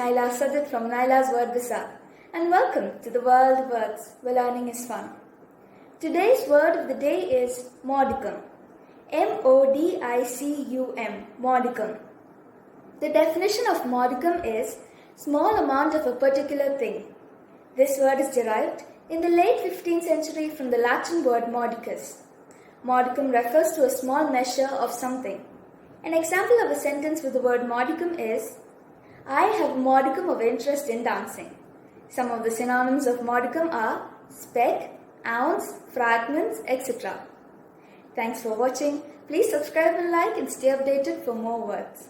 Nailah Sadit from Nailah's Word Bazaar, and welcome to the world of words where learning is fun. Today's word of the day is modicum. M-O-D-I-C-U-M, modicum. The definition of modicum is small amount of a particular thing. This word is derived in the late 15th century from the Latin word modicus. Modicum refers to a small measure of something. An example of a sentence with the word modicum is, I have a modicum of interest in dancing. Some of the synonyms of modicum are speck, ounce, fragments, etc. Thanks for watching. Please subscribe and like and stay updated for more words.